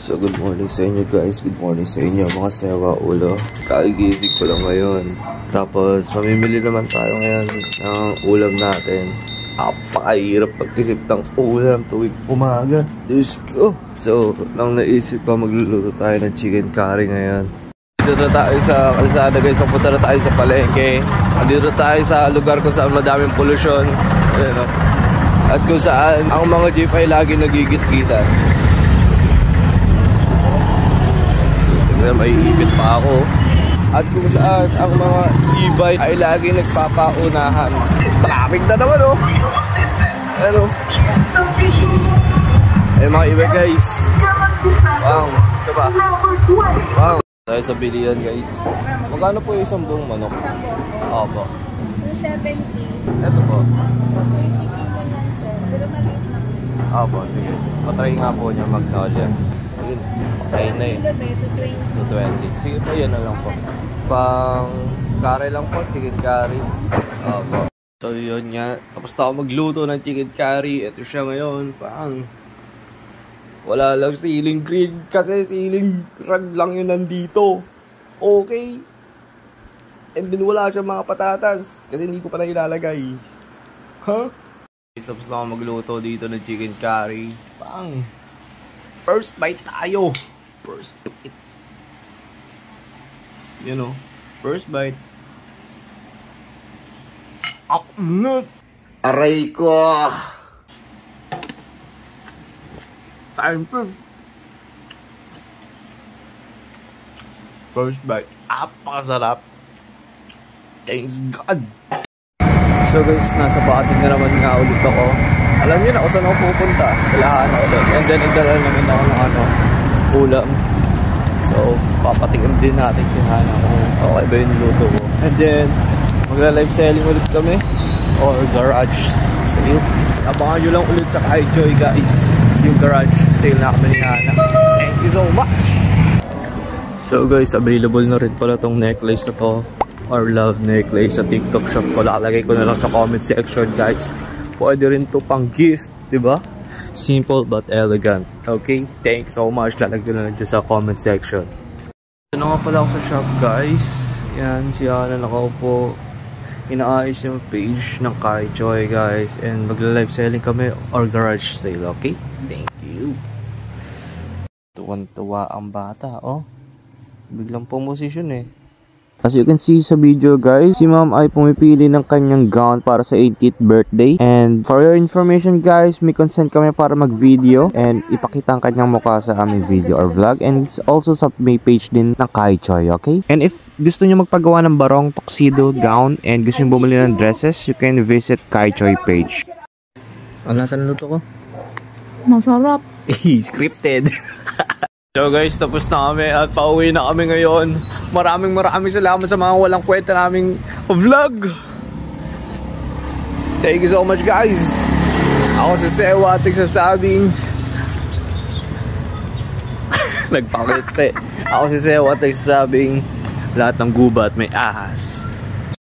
So good morning sa inyo guys, good morning sa inyo mga sewa ulo. Kagigising ko lang ngayon. Tapos mamimili naman tayo ngayon ng ulam natin. Apakahirap pag-isip ng ulam tuwing umaga. Diyos ko. So nang naisip ko magluluto tayo ng chicken curry ngayon. Dito na tayo sa kalsada guys, papunta na tayo sa palengke. Dito tayo sa lugar kung saan madaming pollution. Ayan, at kung saan ang mga jeep ay lagi nagigit-gitan. May ipit pa ako. At kung saan ang mga e-bike ay lagi nagpapaunahan. Traffic na naman oh. Ano? Ay mga e-bike guys. Wow, isa pa. Wow. Tayo sa bilihan guys. Magkano po yung isang buong manok? Opo. 70. Ito po. 20 kilo lang sir. Pero maliit lang. Opo, sige. Patry nga po niya Magnolia. Ayun, patay na eh. 220. Sige po, yan na lang po. Pang curry lang po, chicken curry. Opo. So yun nga. Tapos na ako magluto ng chicken curry. Ito siya ngayon. Pang wala lang ceiling grid kasi ceiling rod lang yun nandito. Okay. And then wala siya mga patatas kasi hindi ko pa na ilalagay. Huh? Tapos na ako magluto dito ng chicken curry. Pang first bite tayo. First bite. You know, first bite. Aray ko. Time first. First bite. Apakasarap. Thanks God. So guys, nasa Pasig na naman nga ulit ako. Alam niyo na kung saan ako pupunta. Kailangan ako doon. And then, nagdala namin ako ng ulam. So, papatikim din natin kihana kung okay ba yung luto ko. And then, magla-live selling ulit kami. Or garage sale. Abangan nyo lang ulit sa Kaijoy guys. Yung garage sale na kami ni Hana. Thank you so much! So guys, available na rin pala tong necklace na to. Or love necklace sa TikTok shop ko. Lalagay ko na lang sa comment section guys. Pwede rin to pang gift, diba? Simple but elegant. Okay? Thank you so much. Lalagay na lang dyan sa comment section. Ito na nga pala ako sa shop guys. Yan, si Hana nakaupo. Inaayos yung page ng Kaijoy guys. And magla-live selling kami or garage sale. Okay? Thank you. Tuwan-tuwa ang bata, oh. Biglang pumosisyon eh. As you can see sa video guys, si ma'am ay pumipili ng kanyang gown para sa 80th birthday. And for your information guys, may consent kami para mag-video and ipakita ang kanyang mukha sa aming video or vlog. And it's also sa may page din ng Kaijoy, okay? And if gusto nyo magpagawa ng barong, tuxedo, gown, and gusto nyo bumili ng dresses, you can visit Kaijoy page. Ano nasa luto ko? Masarap. Scripted. So guys, tapos na kami at pauwi na kami ngayon. Maraming salamat sa mga walang kwenta naming vlog. Thank you so much guys. Ako si Sewa at nagsasabing nagpakit eh. Ako si Sewa at nagsasabing lahat ng gubat may ahas.